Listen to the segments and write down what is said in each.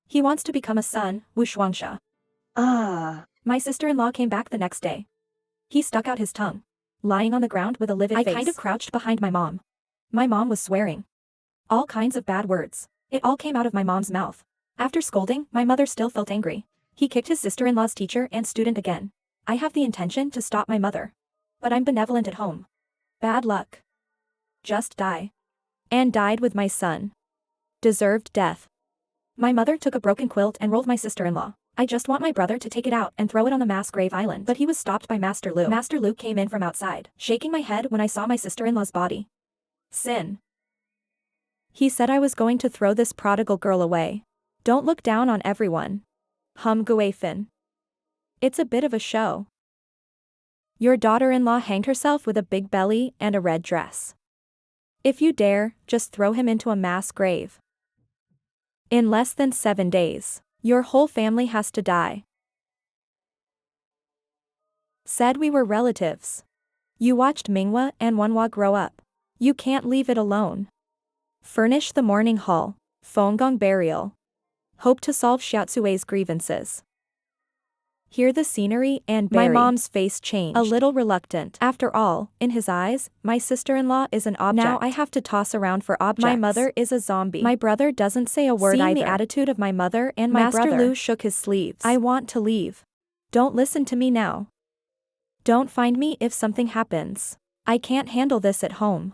He wants to become a son, Wushuangsha. Ah. My sister-in-law came back the next day. He stuck out his tongue. Lying on the ground with a livid face. I kind of crouched behind my mom. My mom was swearing. All kinds of bad words. It all came out of my mom's mouth. After scolding, my mother still felt angry. He kicked his sister-in-law's teacher and student again. I have the intention to stop my mother. But I'm benevolent at home. Bad luck. Just die. And died with my son. Deserved death. My mother took a broken quilt and rolled my sister-in-law. I just want my brother to take it out and throw it on the mass grave island. But he was stopped by Master Lu. Master Lu came in from outside, shaking my head when I saw my sister-in-law's body. Sin. He said I was going to throw this prodigal girl away. Don't look down on everyone. Guifin. It's a bit of a show. Your daughter-in-law hanged herself with a big belly and a red dress. If you dare, just throw him into a mass grave. In less than 7 days, your whole family has to die. Said we were relatives. You watched Minghua and Wenhua grow up. You can't leave it alone. Furnish the mourning hall. Fenggong burial. Hope to solve Xiaozui's grievances. Hear the scenery and bury. My mom's face changed. A little reluctant. After all, in his eyes, my sister-in-law is an object. Now I have to toss around for objects. My mother is a zombie. My brother doesn't say a word either. Seeing the attitude of my mother and my brother, Master Lu shook his sleeves. I want to leave. Don't listen to me now. Don't find me if something happens. I can't handle this at home.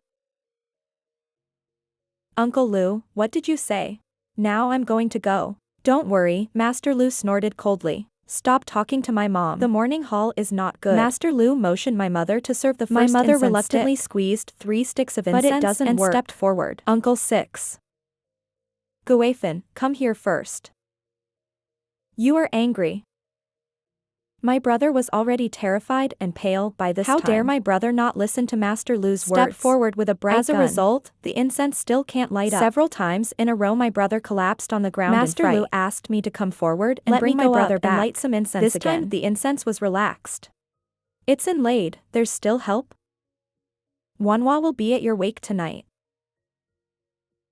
Uncle Lu, what did you say? Now I'm going to go. Don't worry, Master Lu snorted coldly. Stop talking to my mom. The mourning hall is not good. Master Lu motioned my mother to serve the first incense. My mother reluctantly squeezed 3 sticks of incense but it doesn't and work. Stepped forward. Uncle 6. Guifin, come here first. You are angry. My brother was already terrified and pale by this time. How dare my brother not listen to Master Lu's words? Step forward with a bright gun. As a result, the incense still can't light up. Several times in a row my brother collapsed on the ground in fright. Master Lu asked me to come forward and bring my brother back and light some incense again. This time the incense was relaxed. It's inlaid, there's still help? Wenhua will be at your wake tonight.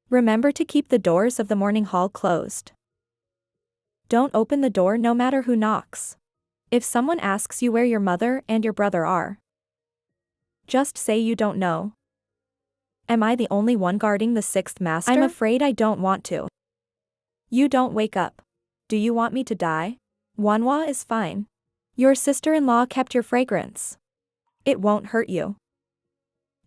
Remember to keep the doors of the mourning hall closed. Don't open the door no matter who knocks. If someone asks you where your mother and your brother are, just say you don't know. Am I the only one guarding the 6th master? I'm afraid I don't want to. You don't wake up. Do you want me to die? Wenhua is fine. Your sister-in-law kept your fragrance. It won't hurt you.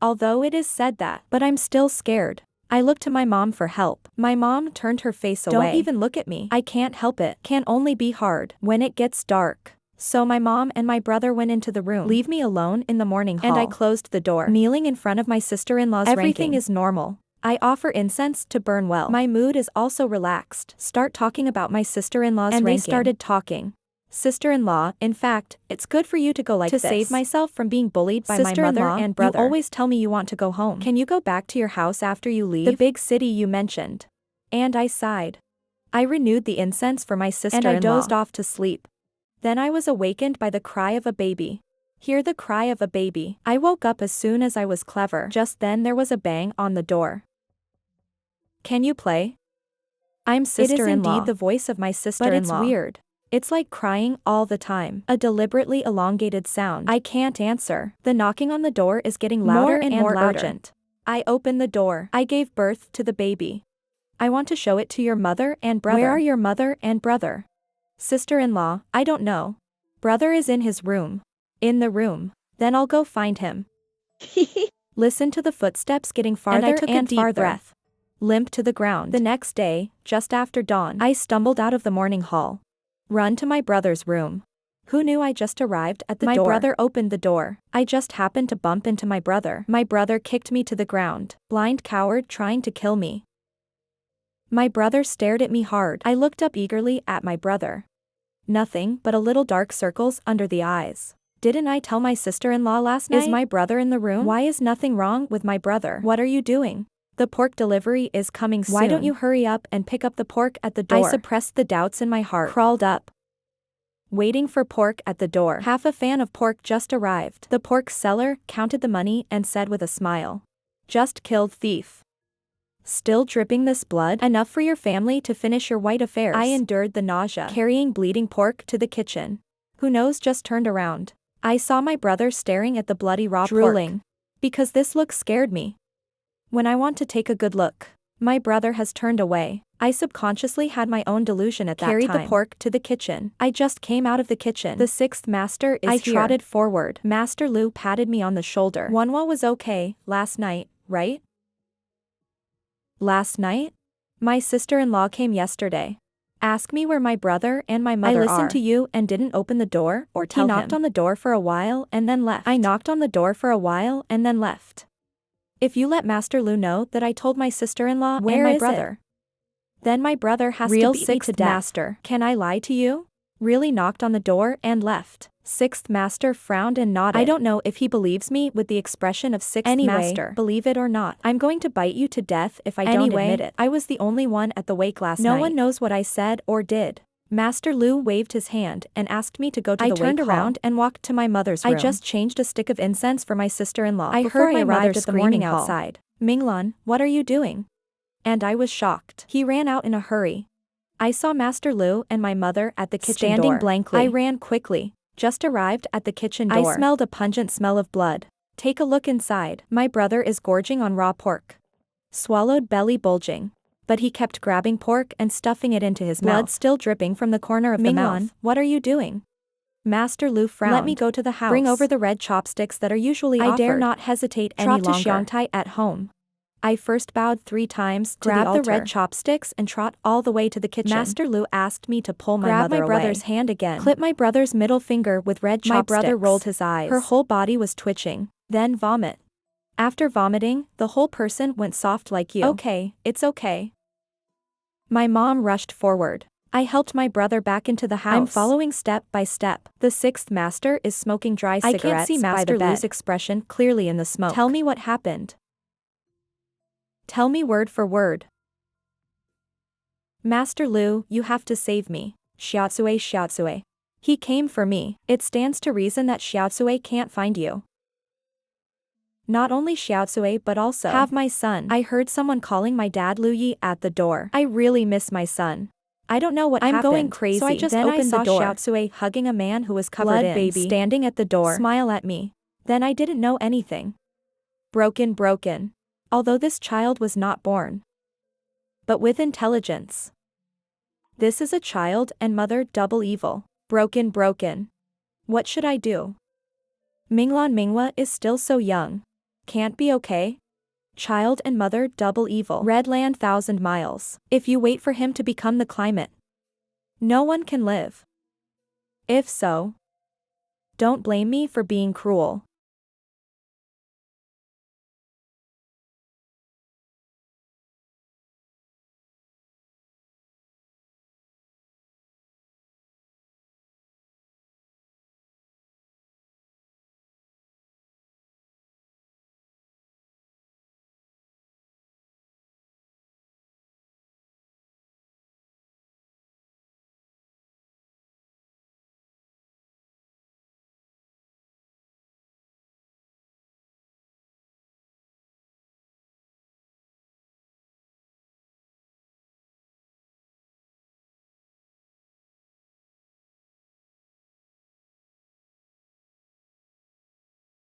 Although it is said that, but I'm still scared. I looked to my mom for help. My mom turned her face away. Don't even look at me. I can't help it. Can only be hard when it gets dark. So my mom and my brother went into the room. Leave me alone in the mourning hall. And I closed the door. Kneeling in front of my sister-in-law's Everything is normal. I offer incense to burn well. My mood is also relaxed. Start talking about my sister-in-law's ranking. And they started talking. Sister-in-law, in fact, it's good for you to go like this. To save myself from being bullied by my mother and brother. You always tell me you want to go home. Can you go back to your house after you leave? The big city you mentioned. And I sighed. I renewed the incense for my sister-in-law. And I dozed off to sleep. Then I was awakened by the cry of a baby. Hear the cry of a baby. I woke up as soon as I was clever. Just then there was a bang on the door. Can you play? I'm sister-in-law. It is indeed the voice of my sister-in-law. But it's weird. It's like crying all the time. A deliberately elongated sound. I can't answer. The knocking on the door is getting louder and more urgent. I open the door. I gave birth to the baby. I want to show it to your mother and brother. Where are your mother and brother? Sister-in-law, I don't know. Brother is in his room. In the room. Then I'll go find him. Listen to the footsteps getting farther and I took a deep breath. Limp to the ground. The next day, just after dawn, I stumbled out of the mourning hall. Run to my brother's room. Who knew I just arrived at the door? My brother opened the door. I just happened to bump into my brother. My brother kicked me to the ground. Blind coward trying to kill me. My brother stared at me hard. I looked up eagerly at my brother. Nothing but a little dark circles under the eyes. Didn't I tell my sister-in-law last night? Is my brother in the room? Why is nothing wrong with my brother? What are you doing? The pork delivery is coming soon. Why don't you hurry up and pick up the pork at the door? I suppressed the doubts in my heart. Crawled up. Waiting for pork at the door. Half a fan of pork just arrived. The pork seller counted the money and said with a smile. Just killed thief. Still dripping this blood? Enough for your family to finish your white affairs. I endured the nausea, carrying bleeding pork to the kitchen. Who knows just turned around. I saw my brother staring at the bloody raw drooling. Because this look scared me. When I want to take a good look, my brother has turned away. I subconsciously had my own delusion at that time. Carried the pork to the kitchen. I just came out of the kitchen. The sixth master is here. I trotted forward. Master Lu patted me on the shoulder. Wonwa was okay last night, right? Last night? My sister-in-law came yesterday. Ask me where my brother and my mother are. I listened to you and didn't open the door or tell him. He knocked on the door for a while and then left. I knocked on the door for a while and then left. If you let Master Lu know that I told my sister-in-law and my brother, then my brother has to beat me to death. Master, can I lie to you? Really knocked on the door and left. Sixth master frowned and nodded. I don't know if he believes me with the expression of sixth master. Believe it or not, I'm going to bite you to death if I don't admit it. I was the only one at the wake last night. No one knows what I said or did. Master Lu waved his hand and asked me to go to the wake hall. I turned around and walked to my mother's room. I just changed a stick of incense for my sister-in-law. I heard my mother screaming outside. Minglan, what are you doing? And I was shocked. He ran out in a hurry. I saw Master Lu and my mother at the kitchen door. Standing blankly. I ran quickly. Just arrived at the kitchen door. I smelled a pungent smell of blood. Take a look inside. My brother is gorging on raw pork. Swallowed, belly bulging. But he kept grabbing pork and stuffing it into his mouth. Blood still dripping from the corner of the mouth. What are you doing? Master Lu frowned. Let me go to the house. Bring over the red chopsticks that are usually offered. I dare not hesitate any longer. Trot to Xiangtai at home. I first bowed 3 times to the altar. Grab the red chopsticks and trot all the way to the kitchen. Master Lu asked me to pull my mother away. Grab my brother's hand again. Clip my brother's middle finger with red chopsticks. My brother rolled his eyes. Her whole body was twitching. Then vomit. After vomiting, the whole person went soft like you. Okay, it's okay. My mom rushed forward. I helped my brother back into the house. I'm following step by step. The sixth master is smoking dry cigarettes. I can't see Master Lu's expression clearly in the smoke. Tell me what happened. Tell me word for word. Master Lu, you have to save me. Xiaotsue, Xiaotsue. He came for me. It stands to reason that Xiaotsue can't find you. Not only Xiaotsue but also have my son. I heard someone calling my dad Lu Yi at the door. I really miss my son. I don't know what happened. I'm going crazy. So I just opened the door. Xiaotsue hugging a man who was covered in baby standing at the door. Smile at me. Then I didn't know anything. Broken. Although this child was not born, but with intelligence. This is a child and mother double evil. Broken. What should I do? Minglan Minghua is still so young. Can't be okay. Child and mother double evil. Red land 1,000 miles. If you wait for him to become the climate, no one can live. If so, don't blame me for being cruel.